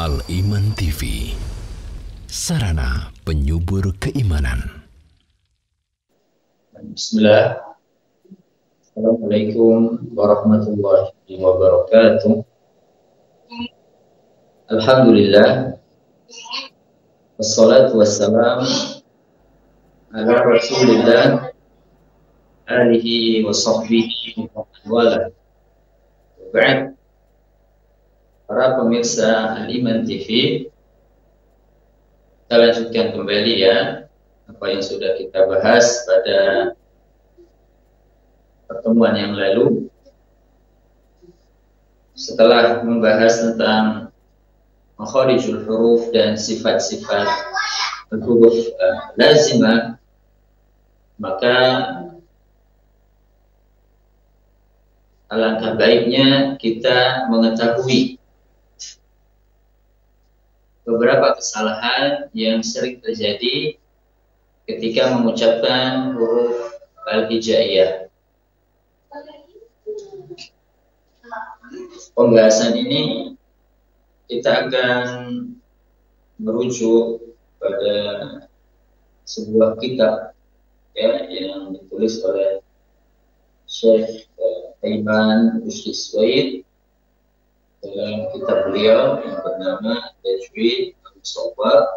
Al-Iman TV, sarana penyubur keimanan. Bismillah. Assalamualaikum warahmatullahi wabarakatuh. Alhamdulillah. Wassalatu wassalam ala Rasulillah alihi wa sahbihi wa wala. Ba'd. Para pemirsa Al-Iman TV, kita lanjutkan kembali ya apa yang sudah kita bahas pada pertemuan yang lalu. Setelah membahas tentang makharijul huruf dan sifat-sifat huruf lazimah, maka alangkah baiknya kita mengetahui beberapa kesalahan yang sering terjadi ketika mengucapkan huruf al-hijaiyah. Pembahasan ini kita akan merujuk pada sebuah kitab ya, yang ditulis oleh Syekh Aiman Rushdie Suwaid dalam kitab beliau yang bernama Tajwid Al-Mushawwar.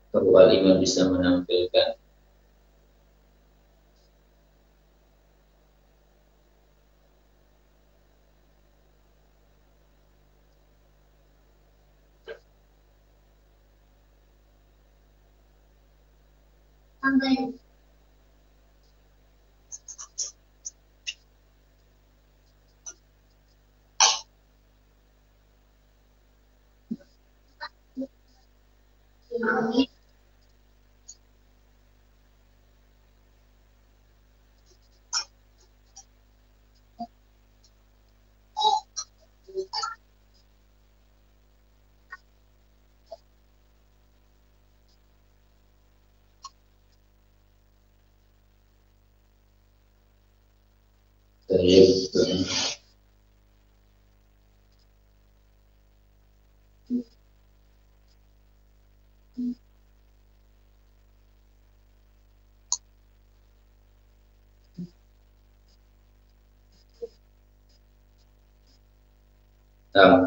Perlu Al-Iman bisa menampilkan. Nah,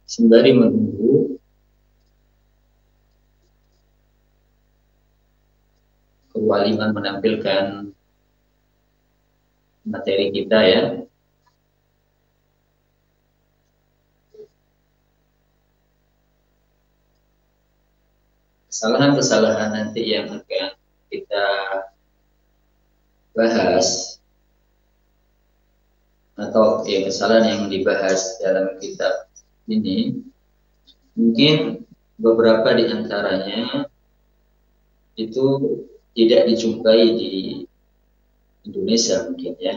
sembari menunggu Al-Iman menampilkan materi kita ya. Kesalahan-kesalahan nanti yang akan kita bahas atau ya, kesalahan yang dibahas dalam kitab ini mungkin beberapa di antaranya itu tidak dijumpai di Indonesia mungkin ya.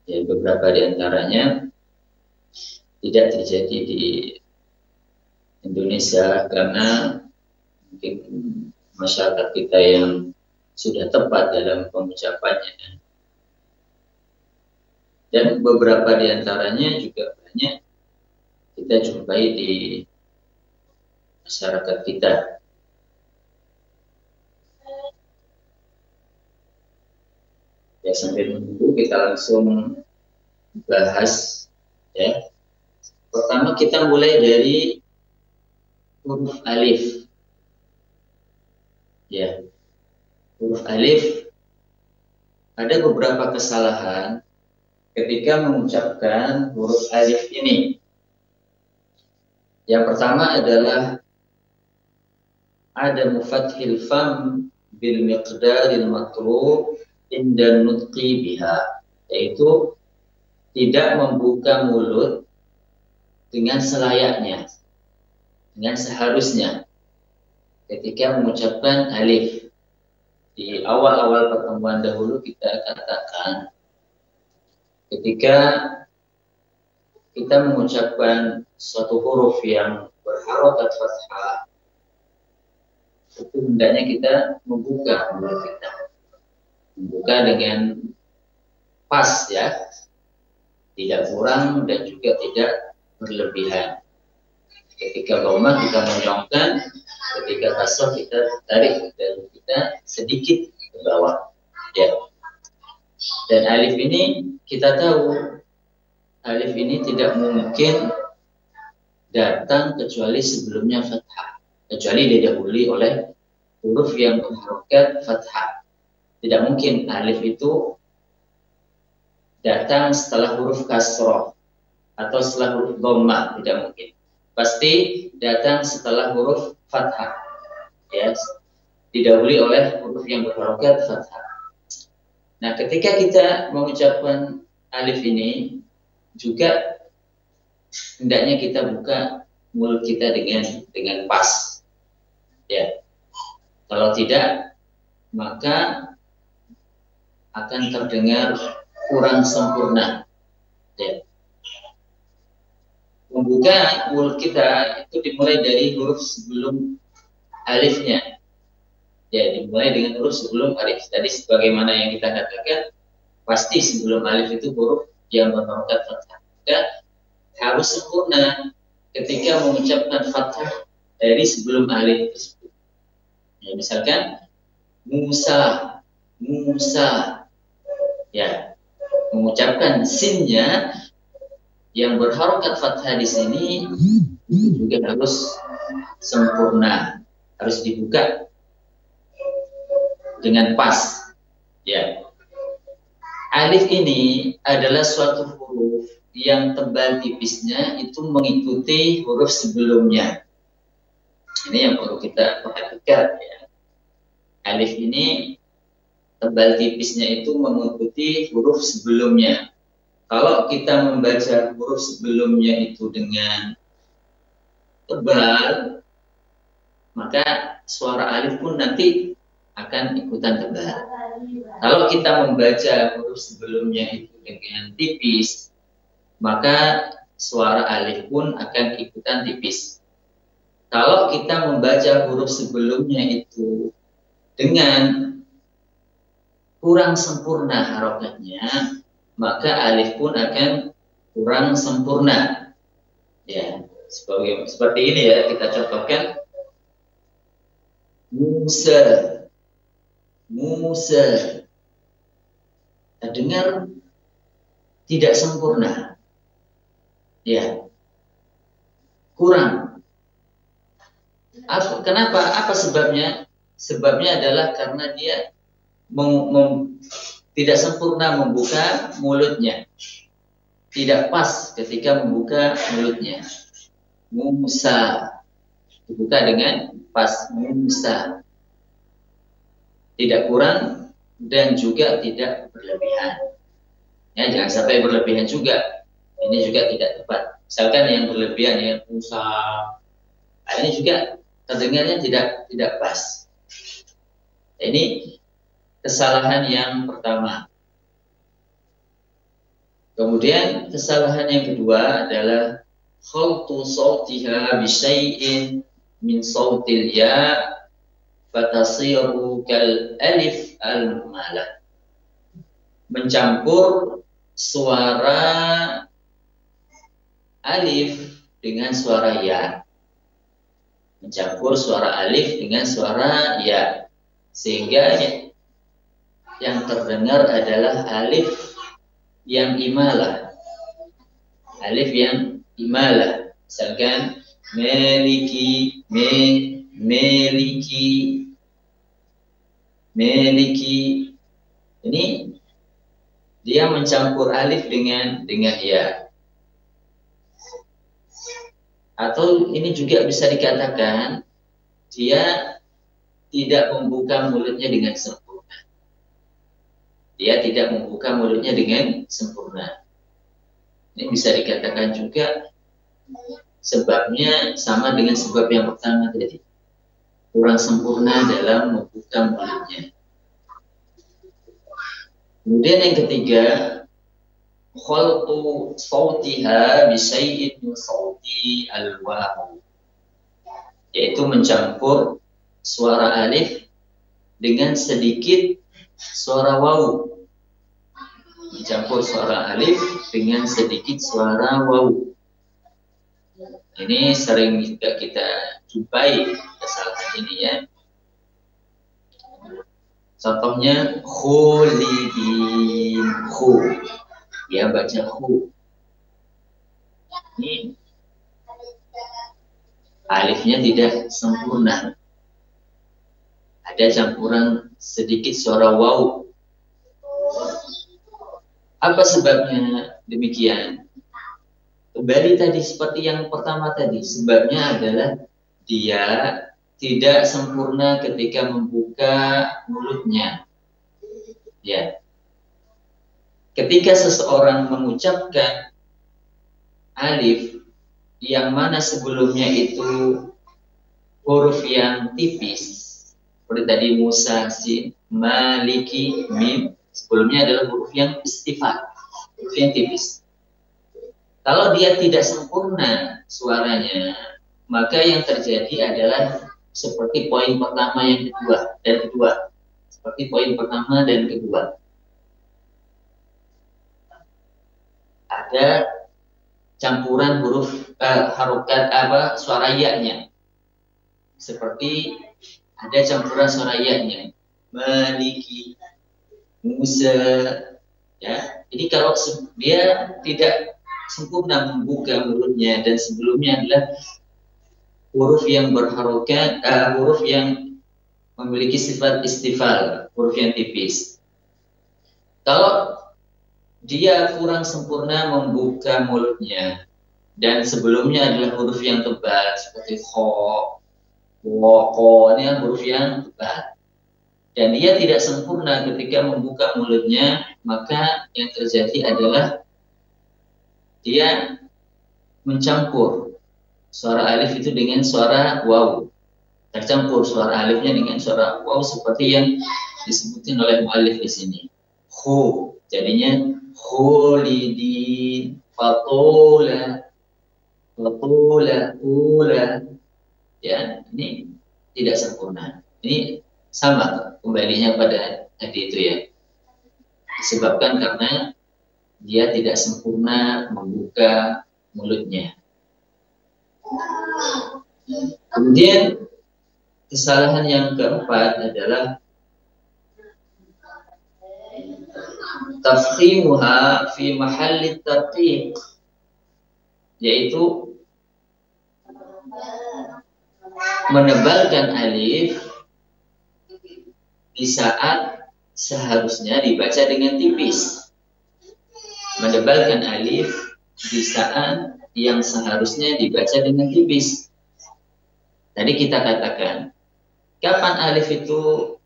Ya, beberapa di antaranya tidak terjadi di Indonesia karena mungkin masyarakat kita yang sudah tepat dalam pengucapannya. Dan beberapa di antaranya juga banyak kita jumpai di masyarakat kita. Ya, sambil menunggu kita langsung bahas ya. Pertama kita mulai dari huruf alif. Ya. Huruf alif ada beberapa kesalahan ketika mengucapkan huruf alif ini. Yang pertama adalah ada mufathil fam bil miqdaril matlub inda nutqi biha, yaitu tidak membuka mulut dengan selayaknya, dengan seharusnya ketika mengucapkan alif. Di awal-awal pertemuan dahulu kita katakan ketika kita mengucapkan suatu huruf yang berharokat fathah, itu hendaknya kita membuka mulut kita. membuka dengan pas ya, tidak kurang dan juga tidak berlebihan. Ketika dhammah kita mendongkan, ketika kasrah kita tarik dan kita sedikit ke bawah ya. Dan alif ini kita tahu, alif ini tidak mungkin datang kecuali sebelumnya fathah, kecuali didahului oleh huruf yang berharokat fathah. Tidak mungkin alif itu datang setelah huruf kasroh atau setelah huruf dhammah, tidak mungkin. Pasti datang setelah huruf fathah, ya, didahului oleh huruf yang berharokat fathah. Nah, ketika kita mengucapkan alif ini juga hendaknya kita buka mulut kita dengan pas, ya. Kalau tidak, maka akan terdengar kurang sempurna. Ya. Membuka mulut kita itu dimulai dari huruf sebelum alifnya. Ya, dimulai dengan huruf sebelum alif. Tadi sebagaimana yang kita katakan, pasti sebelum alif itu huruf yang berharokat fathah. Maka harus sempurna ketika mengucapkan fathah dari sebelum alif tersebut. Ya, misalkan Musa, Musa, ya, mengucapkan sinnya yang berharokat fathah di sini juga harus sempurna, harus dibuka dengan pas. Ya, alif ini adalah suatu huruf yang tebal tipisnya itu mengikuti huruf sebelumnya. Ini yang perlu kita perhatikan ya. Alif ini tebal tipisnya itu mengikuti huruf sebelumnya. Kalau kita membaca huruf sebelumnya itu dengan tebal, maka suara alif pun nanti akan ikutan tebal. Kalau kita membaca huruf sebelumnya itu dengan tipis, maka suara alif pun akan ikutan tipis. Kalau kita membaca huruf sebelumnya itu dengan kurang sempurna harokatnya, maka alif pun akan kurang sempurna. Ya, seperti ini ya, kita contohkan. Musa, Musa, terdengar tidak sempurna. Ya, kurang. Kenapa? Apa sebabnya? Sebabnya adalah karena dia tidak sempurna membuka mulutnya, tidak pas ketika membuka mulutnya. Musa dibuka dengan pas, Musa, tidak kurang dan juga tidak berlebihan. Ya, jangan sampai berlebihan juga. Ini juga tidak tepat. Misalkan yang berlebihan ya Musa, ini juga terdengarnya tidak pas. Ini kesalahan yang pertama. Kemudian kesalahan yang kedua adalah khaltu sautiha bi syai'in min sautil ya fatasiru kal alif al mumalah. Mencampur suara alif dengan suara ya. Mencampur suara alif dengan suara ya. Sehingga yang terdengar adalah alif yang imalah. Alif yang imalah. Misalkan meliki, meliki, meliki. Ini dia mencampur alif dengan ya. Atau ini juga bisa dikatakan dia tidak membuka mulutnya dengan sempurna. Dia tidak membuka mulutnya dengan sempurna. Ini bisa dikatakan juga sebabnya sama dengan sebab yang pertama tadi. Kurang sempurna dalam membuka mulutnya. Kemudian yang ketiga, khalqu sautiha bi syai'in min sauti al-waw. Yaitu mencampur suara alif dengan sedikit suara waw, mencampur suara alif dengan sedikit suara waw. Ini sering juga kita jumpai kesalahan ini ya. Contohnya khulidin, khu, dia baca khu. Ini alifnya tidak sempurna, ada campuran sedikit suara waw. Apa sebabnya demikian? Kembali tadi seperti yang pertama tadi, sebabnya adalah dia tidak sempurna ketika membuka mulutnya. Ya. Ketika seseorang mengucapkan alif yang mana sebelumnya itu huruf yang tipis, seperti tadi Musa, Sin, Maliki, Mim, sebelumnya adalah huruf yang istifal, huruf yang tipis. Kalau dia tidak sempurna suaranya, maka yang terjadi adalah seperti poin pertama yang kedua dan kedua. Seperti poin pertama dan kedua. Ada campuran huruf harokat suara ya-nya. Seperti ada campuran suara ya-nya. Maliki, Musa, ya. Jadi kalau dia tidak sempurna membuka mulutnya dan sebelumnya adalah huruf yang berharokat, huruf yang memiliki sifat istifal, huruf yang tipis. Kalau dia kurang sempurna membuka mulutnya dan sebelumnya adalah huruf yang tebal seperti kho, wo, ini huruf yang tebal. Dan dia tidak sempurna ketika membuka mulutnya, maka yang terjadi adalah dia mencampur suara alif itu dengan suara waw. Tercampur suara alifnya dengan suara waw seperti yang disebutkan oleh muallif di sini. Khu, jadinya khulidin, fatula, ula. Ya, ini tidak sempurna. Ini sama kembalinya pada tadi itu ya. Disebabkan karena dia tidak sempurna membuka mulutnya. Kemudian kesalahan yang keempat adalah tafkhimuha fi mahalli tarqiq, yaitu menebalkan alif di saat seharusnya dibaca dengan tipis. Menebalkan alif di saat yang seharusnya dibaca dengan tipis. Tadi kita katakan, kapan alif itu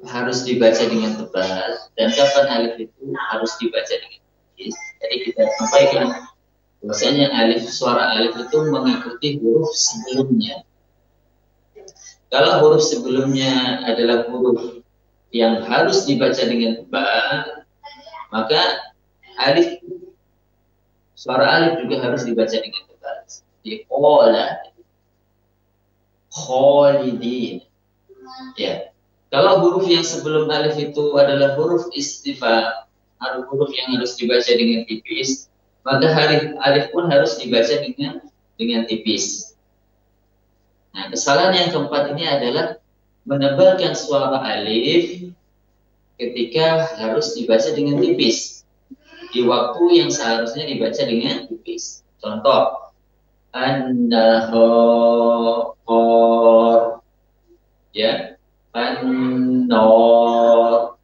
harus dibaca dengan tebal dan kapan alif itu harus dibaca dengan tipis. Jadi kita sampaikan bahwasanya suara alif itu mengikuti huruf sebelumnya. Kalau huruf sebelumnya adalah huruf yang harus dibaca dengan tebal, maka suara alif juga harus dibaca dengan tebal. Seperti qola, kholidin. Ya. Kalau huruf yang sebelum alif itu adalah huruf istifal, huruf yang harus dibaca dengan tipis, maka alif pun harus dibaca dengan tipis. Nah, kesalahan yang keempat ini adalah menebalkan suara alif ketika harus dibaca dengan tipis di waktu yang seharusnya dibaca dengan tipis. Contoh, an-nahar, ya, an-nur,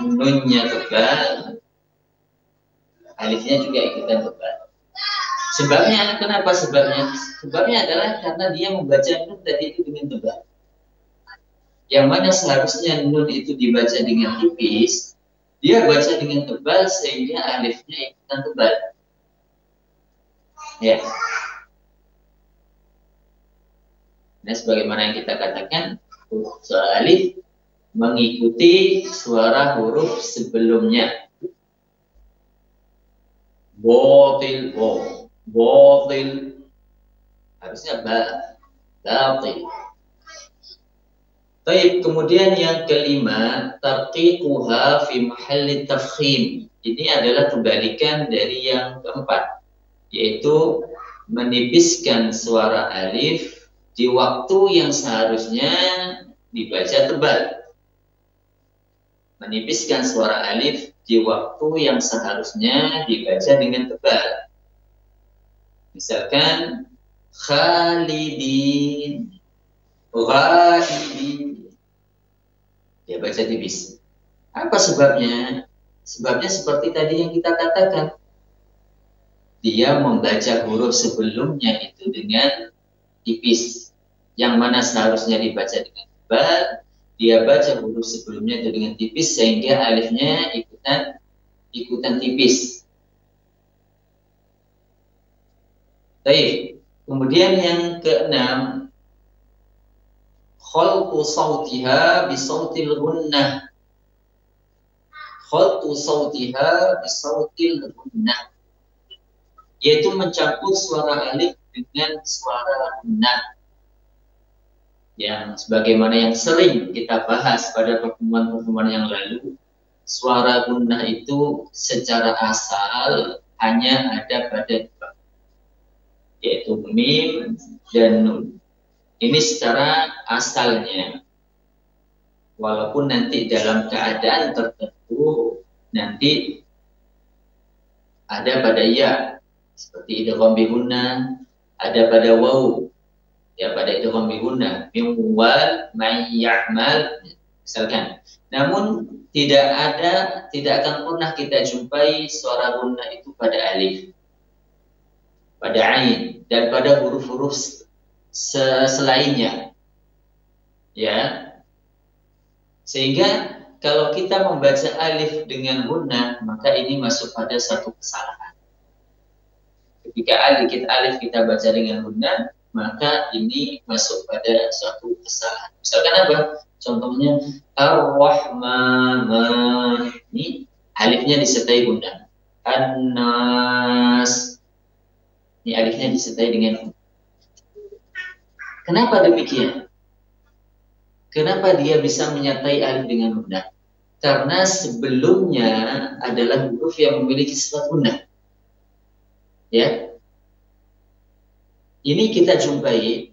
nunnya tebal, alifnya juga ikutan tebal. Sebabnya, kenapa sebabnya? Sebabnya adalah karena dia membaca nun tadi itu dengan tebal. Yang mana seharusnya nun itu dibaca dengan tipis, dia baca dengan tebal sehingga alifnya ikutan tebal. Ya. Nah, sebagaimana yang kita katakan, suara alif mengikuti suara huruf sebelumnya. Botil, botil, harusnya batil. Baik, kemudian yang kelima, tarqiquha fi mahalli tafkhim. Ini adalah kebalikan dari yang keempat, yaitu menipiskan suara alif di waktu yang seharusnya dibaca tebal. Menipiskan suara alif di waktu yang seharusnya dibaca dengan tebal. Misalkan khalidin, ghaibin, dia baca tipis. Apa sebabnya? Sebabnya seperti tadi yang kita katakan. Dia membaca huruf sebelumnya itu dengan tipis. Yang mana seharusnya dibaca dengan tebal, dia baca huruf sebelumnya itu dengan tipis sehingga alifnya ikutan tipis. Baik. Kemudian yang keenam, khalqu sautiha bi sautil gunnah. Khalqu sautiha bi sautil gunnah, yaitu mencampur suara alif dengan suara gunnah. Yang sebagaimana yang sering kita bahas pada pertemuan-pertemuan yang lalu, suara gunnah itu secara asal hanya ada pada dua, yaitu mim dan nun. Ini secara asalnya. Walaupun nanti dalam keadaan tertentu nanti ada pada ya, seperti idgham bi gunnah, ada pada waw, ya pada idgham bi gunnah, min wal may ya'mal misalkan. Namun tidak akan pernah kita jumpai suara gunnah itu pada alif, pada ain, dan pada huruf-huruf selainnya, ya. Sehingga kalau kita membaca alif dengan gunnah, maka ini masuk pada satu kesalahan. Ketika alif kita baca dengan gunnah, maka ini masuk pada suatu kesalahan. Misalkan apa? Contohnya Ar-Rahman, ini alifnya disertai gunnah. An-Nas, ini alifnya disertai dengan gunnah. Kenapa demikian? Kenapa dia bisa menyertai alif dengan gunnah? Karena sebelumnya adalah huruf yang memiliki sifat gunnah. Ya. Ini kita jumpai,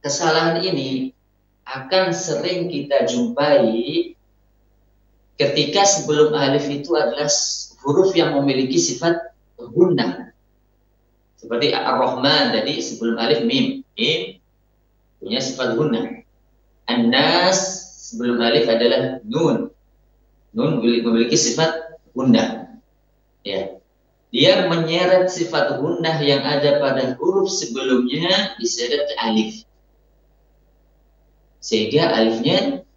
kesalahan ini akan sering kita jumpai ketika sebelum alif itu adalah huruf yang memiliki sifat gunnah. Seperti Ar-Rahman tadi sebelum alif mim. Mim punya sifat gunnah. An-Nas sebelum alif adalah nun. Nun memiliki sifat gunnah. Ya. Dia menyeret sifat gunnah yang ada pada huruf sebelumnya diseret ke alif. Sehingga alifnya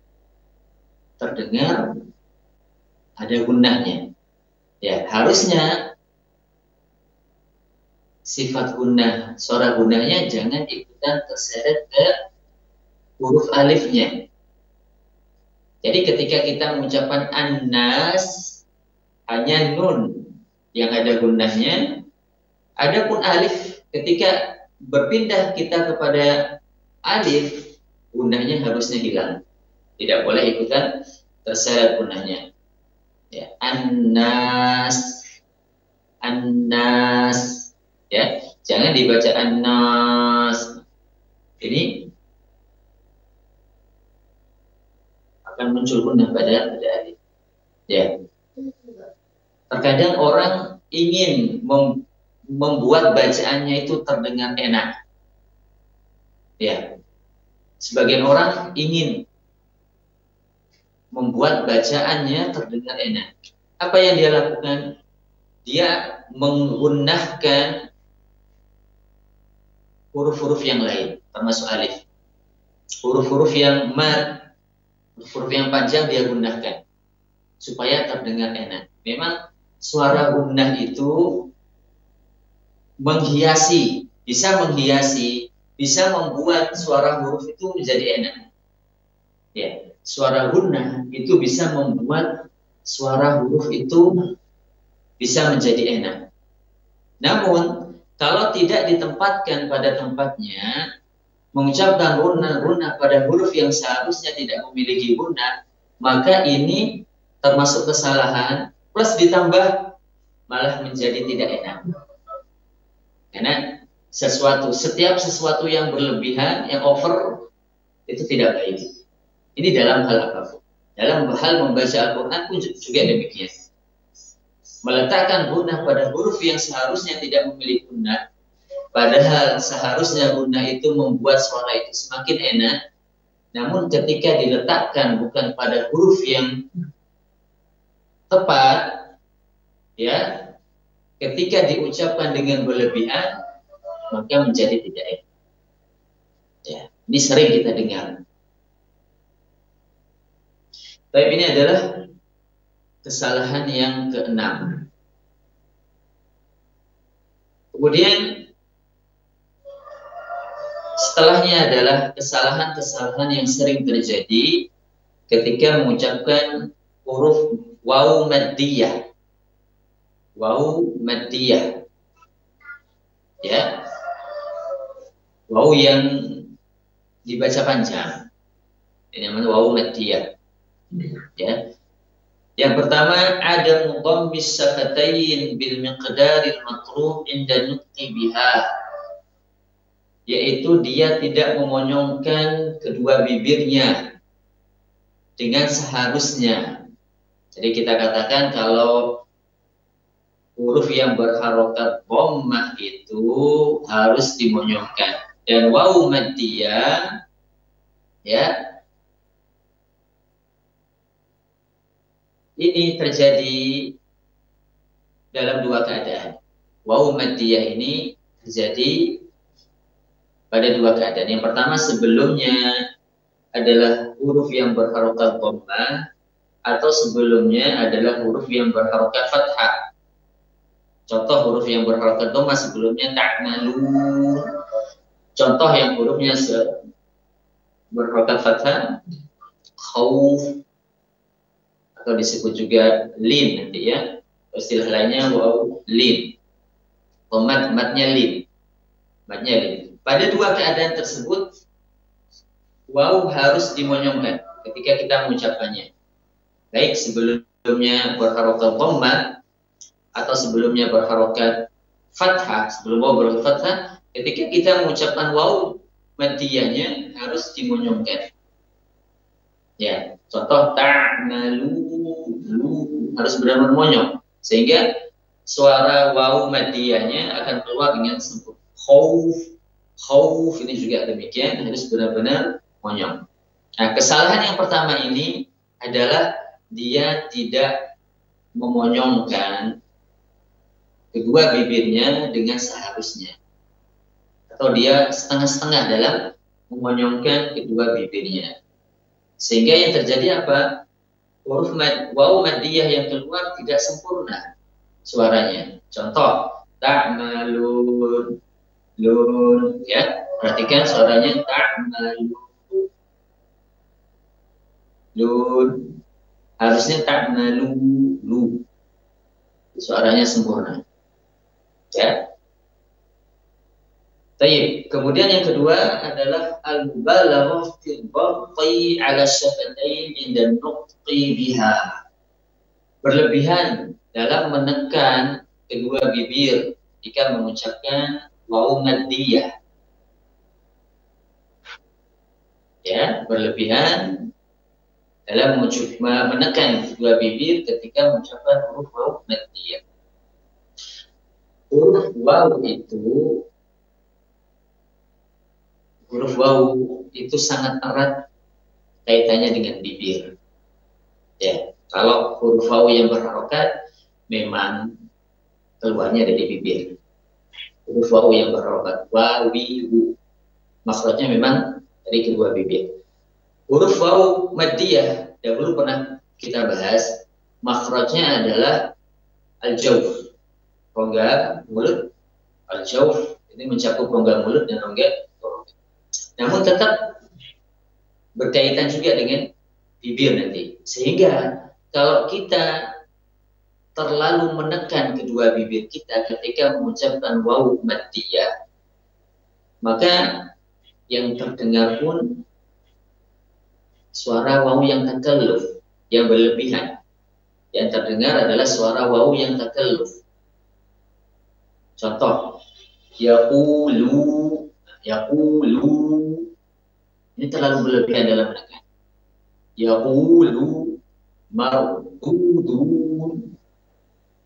terdengar ada gunnahnya. Ya, harusnya sifat gunnah, suara gunnahnya jangan ikutan terseret ke huruf alifnya. Jadi ketika kita mengucapkan an-nas, hanya nun yang ada gunnahnya. Adapun alif, ketika berpindah kita kepada alif, gunnahnya harusnya hilang. Tidak boleh ikutan terseret gunnahnya. Ya, an-nas, an-nas. Ya, jangan dibaca an-nas. Ini akan muncul gunnah pada alif. Ya. Terkadang orang ingin membuat bacaannya itu terdengar enak. Ya. Sebagian orang ingin membuat bacaannya terdengar enak. Apa yang dia lakukan? Dia menggunakan huruf-huruf yang lain, termasuk alif. Huruf-huruf yang mad, huruf yang panjang dia gunakan supaya terdengar enak. Memang suara gunnah itu menghiasi, bisa membuat suara huruf itu menjadi enak. Ya, suara gunnah itu bisa membuat suara huruf itu bisa menjadi enak. Namun kalau tidak ditempatkan pada tempatnya, mengucapkan guna pada huruf yang seharusnya tidak memiliki guna, maka ini termasuk kesalahan plus ditambah malah menjadi tidak enak. Karena setiap sesuatu yang berlebihan, yang over, itu tidak baik. Ini dalam hal apapun. Dalam hal membaca Al-Quran pun juga demikian. Meletakkan guna pada huruf yang seharusnya tidak memiliki guna, padahal seharusnya guna itu membuat suara itu semakin enak, namun ketika diletakkan bukan pada huruf yang tepat, ya, ketika diucapkan dengan berlebihan, maka menjadi tidak enak. Ya, ini sering kita dengar. Tapi ini adalah kesalahan yang keenam. Kemudian setelahnya adalah kesalahan-kesalahan yang sering terjadi ketika mengucapkan huruf waw maddiyah. Waw maddiyah. Ya. Waw yang dibaca panjang. Ini namanya waw maddiyah. Ya. Yang pertama ada mudhammis syafatayn bil miqdaril matlub inda nutqi biha, yaitu dia tidak memonyongkan kedua bibirnya dengan seharusnya. Jadi kita katakan kalau huruf yang berharokat dhammah itu harus dimonyongkan, dan waw maddiyah, ya, ini terjadi dalam dua keadaan. Waw maddiyah ini terjadi pada dua keadaan. Yang pertama, sebelumnya adalah huruf yang berharokat dhammah, atau sebelumnya adalah huruf yang berharokat fathah. Contoh huruf yang berharokat dhammah sebelumnya ta'malun. Contoh yang hurufnya berharokat fathah, khauf, atau disebut juga lin nanti ya. Istilah lainnya waw lin. Matnya lin. Matnya lin. Pada dua keadaan tersebut waw harus dimonyongkan ketika kita mengucapkannya. Baik sebelumnya berharokat dhammah atau sebelumnya berharokat fathah, sebelum waw berharokat fathah, ketika kita mengucapkan waw maddiyahnya harus dimonyongkan. Ya, contoh ta'malu, harus benar-benar monyong sehingga suara waw maddiyahnya akan keluar dengan sempurna. Khauf ini juga demikian, harus benar-benar monyong. Nah, kesalahan yang pertama ini adalah dia tidak memonyongkan kedua bibirnya dengan seharusnya, atau dia setengah-setengah dalam memonyongkan kedua bibirnya. Sehingga yang terjadi apa? Huruf waw maddiyah yang keluar tidak sempurna suaranya. Contoh, ta'malun, lun, ya. Perhatikan suaranya ta'malun, lun. Harusnya ta'malun, lu. Suaranya sempurna. Ya. Baik, kemudian yang kedua adalah al-mubalaghah fil dhammi 'ala syafatayn inda nutqi biha. Berlebihan dalam menekan kedua bibir jika mengucapkan waw maddiyah. Ya, berlebihan dalam menekan kedua bibir ketika mengucapkan huruf waw maddiyah. Huruf waw itu sangat erat kaitannya dengan bibir. Ya, kalau huruf waw yang berharokat memang keluarnya dari bibir. Huruf waw yang berharokat wawiu, makhrajnya memang dari kedua bibir. Huruf waw maddiyah dahulu pernah kita bahas, makhrajnya adalah al-jawf, rongga mulut. Al-jawf ini mencakup rongga mulut dan rongga. Namun tetap berkaitan juga dengan bibir nanti. Sehingga kalau kita terlalu menekan kedua bibir kita ketika mengucapkan waw maddiyah, maka yang terdengar pun suara wawu yang takalluf, yang berlebihan. Yang terdengar adalah suara wawu yang takalluf. Contoh, yaqulu, yaqulu. Ini terlalu berlebihan dalam menekan. Yaqulu, mar'udun.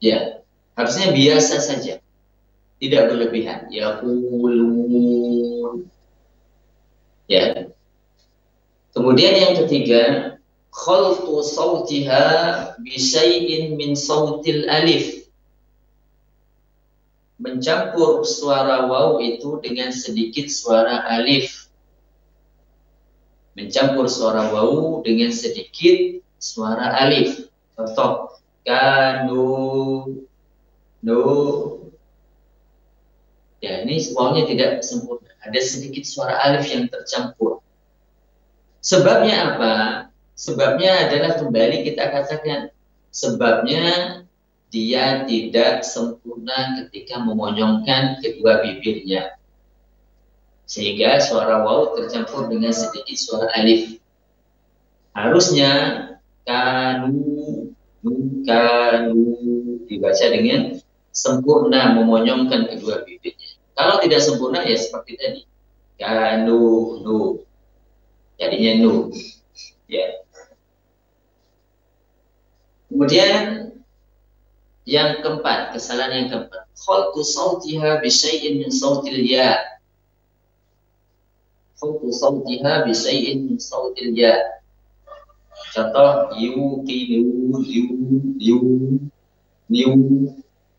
Ya, harusnya biasa saja. Tidak berlebihan. Yaqulun. Ya. Kemudian yang ketiga, khaltu sautiha bisyai'in min sautil alif. Mencampur suara waw itu dengan sedikit suara alif. Mencampur suara waw dengan sedikit suara alif. Contoh, kanu, no. Ya, ini wawnya tidak sempurna. Ada sedikit suara alif yang tercampur. Sebabnya apa? Sebabnya adalah kembali kita katakan, sebabnya dia tidak sempurna ketika memonyongkan kedua bibirnya. Sehingga suara waw tercampur dengan sedikit suara alif. Harusnya kanu, kanu dibaca dengan sempurna memonyongkan kedua bibirnya. Kalau tidak sempurna ya seperti tadi. Kanu, nu. Jadinya nu. Ya. Kemudian yang keempat, kesalahan yang keempat, khaltu sautiha bisyai'in min sautil ya. Khaltu sautiha bisyai'in min sautil ya. Contoh, yuqinu, yu.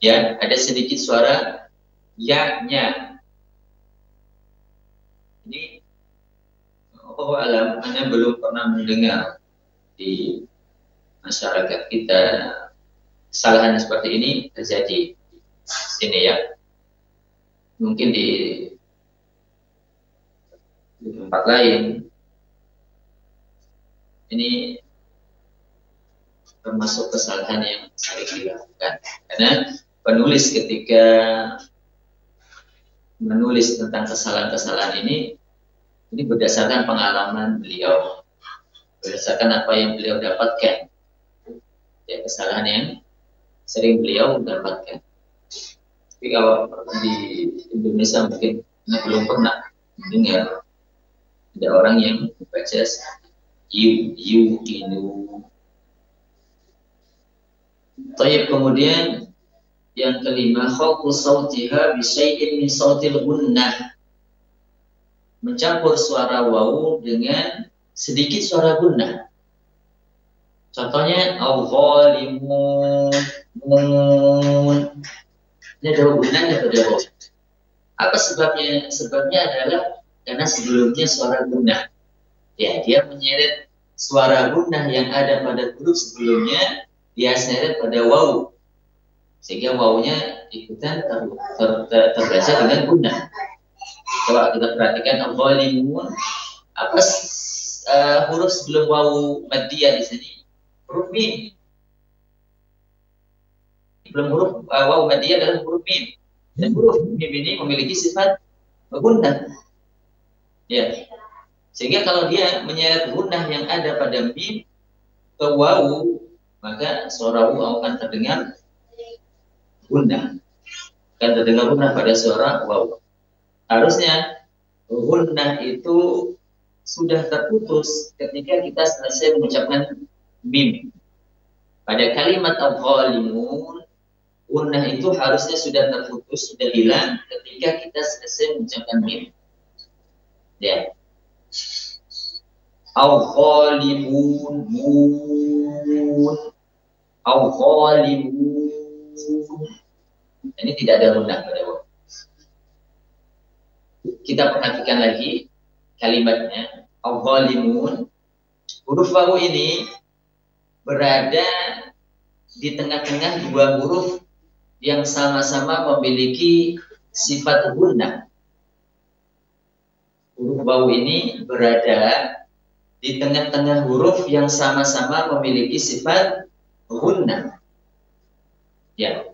Ya, ada sedikit suara ya-nya. Ini alam, Anda belum pernah mendengar di masyarakat kita kesalahan seperti ini terjadi di sini ya. Mungkin di tempat lain ini termasuk kesalahan yang sering dilakukan. Karena penulis ketika menulis tentang kesalahan-kesalahan ini berdasarkan pengalaman beliau, berdasarkan apa yang beliau dapatkan. Ya, kesalahan yang sering beliau dapatkan. Tapi kalau di Indonesia mungkin belum pernah mendengar ada orang yang membaca inu. Tayyib, kemudian yang kelima, khalqu sautiha bisyai'in min sautil gunnah. Mencampur suara wawu dengan sedikit suara gunnah. Contohnya al-zalimun. Ini ada gunnahnya pada wawu. Apa sebabnya? Sebabnya adalah karena sebelumnya suara gunnah. Ya, dia menyeret suara gunnah yang ada pada huruf sebelumnya, dia seret pada wawu. Sehingga wawunya ikutan terbaca dengan gunnah. Coba kita perhatikan al-zalimun. Apa huruf sebelum wawu maddiyah di sini? Huruf mim. Belum huruf wawu maddiyah adalah huruf mim. Dan huruf mim ini memiliki sifat gunnah. Ya. Sehingga kalau dia menyeret gunnah yang ada pada mim ke wawu, maka suara wawu akan terdengar gunnah. Akan terdengar gunnah pada suara wawu. Harusnya gunnah itu sudah terputus ketika kita selesai mengucapkan mim. Pada kalimat al-zalimun, gunnah itu harusnya sudah terputus, sudah hilang ketika kita selesai mengucapkan mim. Ya. Al-zalimun, al-zalimun. Ini tidak ada gunnah pada wawu. Kita perhatikan lagi kalimatnya, al-zalimun. Huruf wawu ini berada di tengah-tengah dua huruf yang sama-sama memiliki sifat gunnah. Huruf wawu ini berada di tengah-tengah huruf yang sama-sama memiliki sifat gunnah. Ya.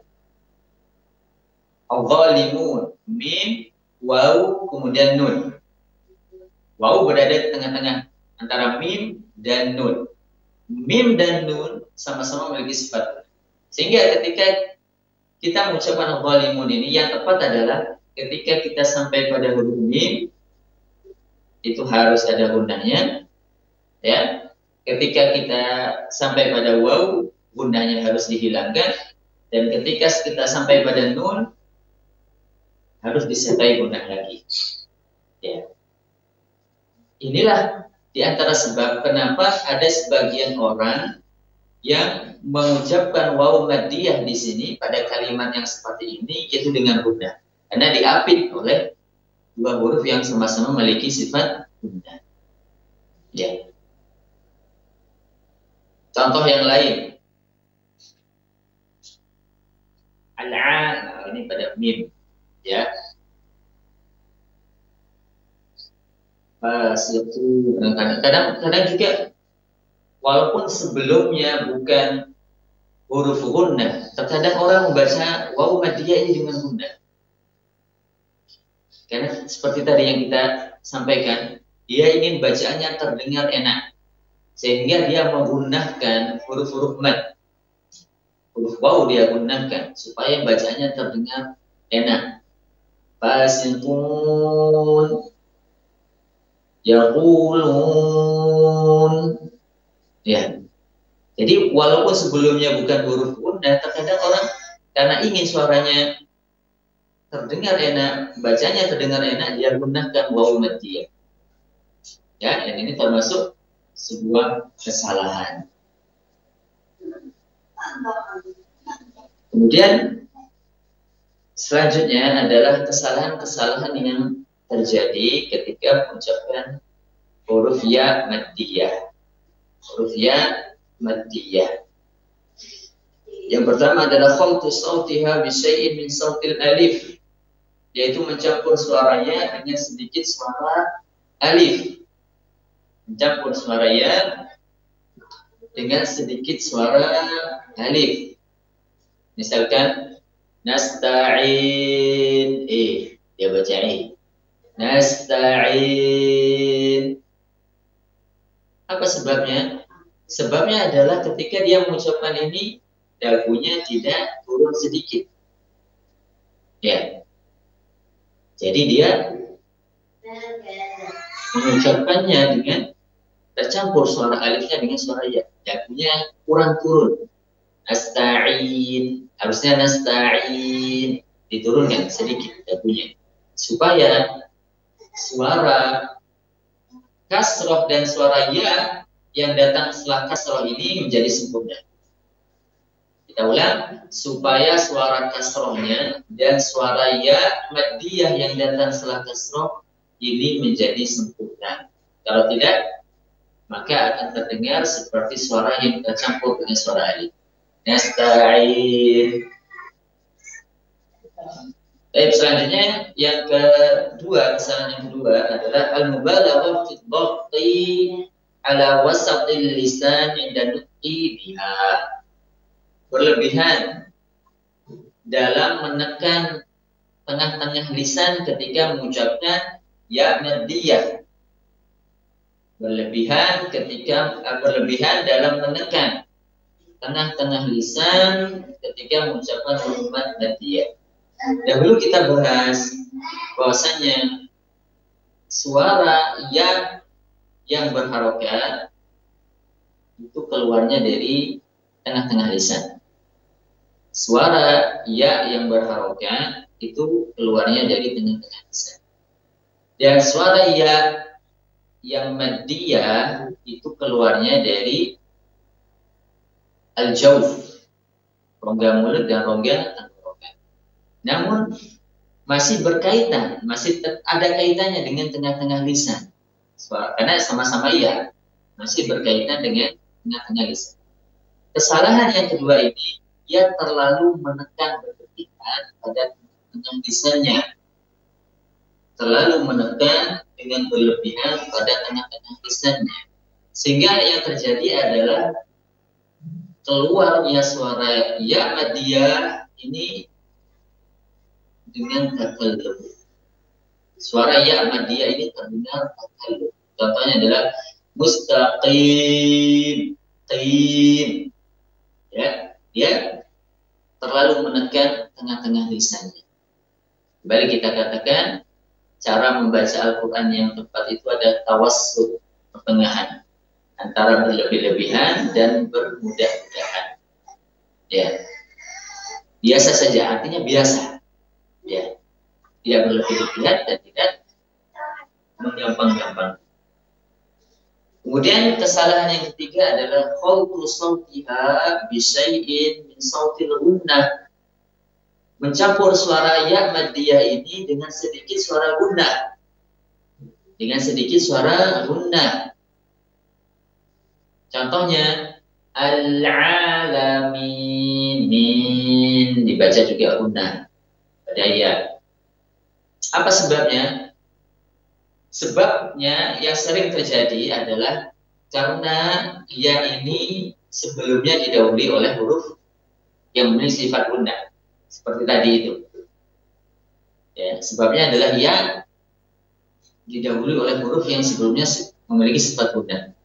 Al-zalimun, mim, wawu, kemudian nun. Waw berada di tengah-tengah antara mim dan nun. Mim dan nun sama-sama memiliki sifat. Sehingga ketika kita mengucapkan zalimun ini, yang tepat adalah ketika kita sampai pada huruf mim, itu harus ada gunanya. Ya. Ketika kita sampai pada waw, gunanya harus dihilangkan. Dan ketika kita sampai pada nun, harus disertai gunah lagi. Ya. Inilah di antara sebab kenapa ada sebagian orang yang mengucapkan waw maddiyah di sini pada kalimat yang seperti ini, yaitu dengan gunah. Karena diapit oleh dua huruf yang sama-sama memiliki sifat gunah. Ya. Contoh yang lain. Al-a, ini pada mim. Ya. Kadang-kadang juga walaupun sebelumnya bukan huruf gunnah, terkadang orang membaca waw maddiyah ini dengan gunnah. Karena seperti tadi yang kita sampaikan, dia ingin bacaannya terdengar enak, sehingga dia menggunakan huruf-huruf mad. Huruf waw dia gunakan supaya bacaannya terdengar enak. Fasiqun, yaqulun. Ya. Jadi walaupun sebelumnya bukan huruf gunnah, terkadang orang karena ingin suaranya terdengar enak, bacanya terdengar enak, dia gunakan waw maddiyah. Ya, dan ini termasuk sebuah kesalahan. Kemudian selanjutnya adalah kesalahan-kesalahan yang terjadi ketika mengucapkan huruf ya maddiyah. Huruf ya maddiyah. Yang pertama adalah khaltu sautiha bi syai'in min sautil alif, yaitu mencampur suaranya hanya sedikit suara alif. Mencampur suara ya dengan sedikit suara alif. Misalkan nasta'in, dia baca nasta'in. Apa sebabnya? Sebabnya adalah ketika dia mengucapkan ini, dagunya tidak turun sedikit. Ya. Jadi dia mengucapkannya dengan tercampur suara alifnya dengan suara ya. Dagunya kurang turun. Nasta'in. Harusnya nasta'in. Diturunkan sedikit dagunya. Supaya suara kasroh dan suara ya yang datang setelah kasroh ini menjadi sempurna. Kita ulang, supaya suara kasrohnya dan suara ya maddiyah yang datang setelah kasroh ini menjadi sempurna. Kalau tidak, maka akan terdengar seperti suara yang tercampur dengan suara alif. Nasta'in. Baik, selanjutnya yang kedua, kesalahan yang kedua adalah al-mubalaghah fi dhaqti ala wasatil lisan inda nutqi biha. Berlebihan dalam menekan tengah-tengah lisan ketika mengucapkan ya maddiyah. Berlebihan dalam menekan tengah-tengah lisan ketika mengucapkan huruf maddiyah. Dahulu kita bahas bahwasanya suara ya yang berharokat itu keluarnya dari tengah-tengah lisan. Suara ya yang berharokat itu keluarnya dari tengah-tengah lisan. Dan suara ya yang maddiyah itu keluarnya dari al-jawf, rongga mulut dan rongga tenggorokan. Namun masih berkaitan, masih ada kaitannya dengan tengah-tengah lisan. Karena sama-sama ya, masih berkaitan dengan tengah-tengah lisan. Kesalahan yang kedua ini, ia terlalu menekan berlebihan pada tengah lisannya. Terlalu menekan dengan berlebihan pada tengah-tengah lisannya. Sehingga yang terjadi adalah keluarnya suara ya maddiyah ini dengan takalluf. Suara ya maddiyah ini terdengar takalluf. Contohnya adalah mustaqim, qim. Ya, dia terlalu menekan tengah-tengah lisannya. Kembali kita katakan, cara membaca Al-Quran yang tepat itu ada tawassut, pertengahan antara berlebih-lebihan dan bermudah-mudahan. Ya, biasa saja, artinya biasa. Ya, tidak berlebih-lebihan dan tidak menggampang-gampang. Kemudian kesalahan yang ketiga adalah khalqu sautiha bi syai'in min sautil gunnah. Mencampur suara ya maddiyah ini dengan sedikit suara gunnah. Dengan sedikit suara gunnah. Contohnya al-alamin, min dibaca juga gunnah pada ya. Apa sebabnya? Sebabnya yang sering terjadi adalah karena ya ini sebelumnya didahului oleh huruf yang memiliki sifat gunnah. Seperti tadi itu. Ya, sebabnya adalah ya didahului oleh huruf yang sebelumnya memiliki sifat gunnah.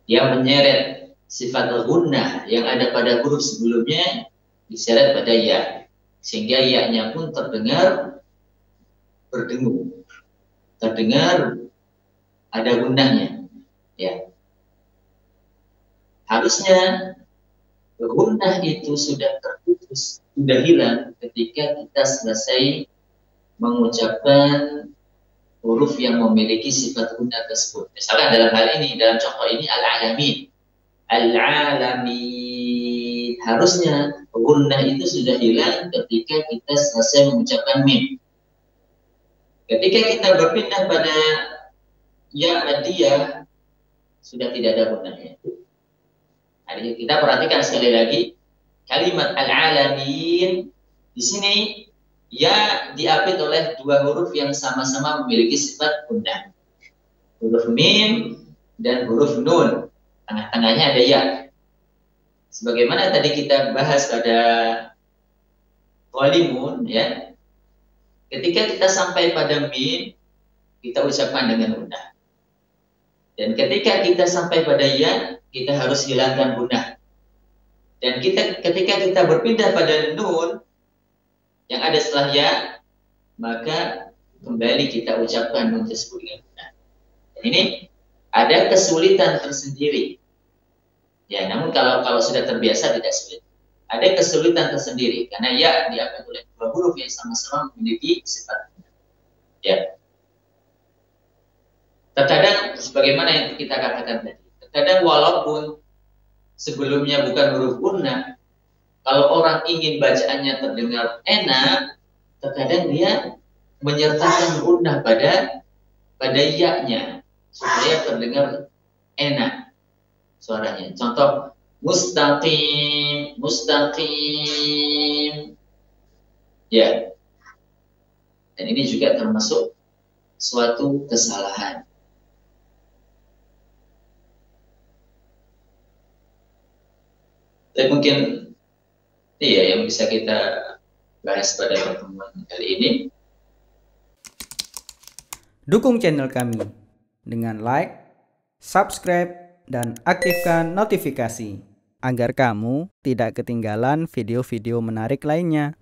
Dia menyeret sifat gunnah yang ada pada huruf sebelumnya diseret pada ya. Sehingga ya-nya pun terdengar berdengung. Terdengar ada gunnahnya, ya. Harusnya gunnah itu sudah terputus, sudah hilang ketika kita selesai mengucapkan huruf yang memiliki sifat gunnah tersebut. Misalkan dalam hal ini, dalam contoh ini al-alamin, al-alamin, harusnya gunnah itu sudah hilang ketika kita selesai mengucapkan mim. Ketika kita berpindah pada ya maddiyah, sudah tidak ada gunnahnya. Nah, kita perhatikan sekali lagi kalimat al-alamin di sini ya diapit oleh dua huruf yang sama-sama memiliki sifat gunnah. Huruf mim dan huruf nun. Tengah-tengahnya ada ya. Sebagaimana tadi kita bahas pada walimun, ya. Ketika kita sampai pada mim, kita ucapkan dengan gunnah. Dan ketika kita sampai pada ya, kita harus hilangkan gunnah. Dan ketika kita berpindah pada nun yang ada setelah ya, maka kembali kita ucapkan nun tersebut dengan gunnah. Ini ada kesulitan tersendiri. Ya, namun kalau sudah terbiasa tidak sulit. Ada kesulitan tersendiri karena ya diapit oleh dua huruf yang sama-sama memiliki sifat. Ya. Terkadang sebagaimana yang kita katakan tadi, terkadang walaupun sebelumnya bukan huruf gunnah, kalau orang ingin bacaannya terdengar enak, terkadang dia menyertakan gunnah pada ya-nya supaya terdengar enak suaranya. Contoh mustaqim, mustaqim. Ya. Dan ini juga termasuk suatu kesalahan. Tapi mungkin yang bisa kita bahas pada pertemuan kali ini. Dukung channel kami dengan like, subscribe, dan aktifkan notifikasi agar kamu tidak ketinggalan video-video menarik lainnya.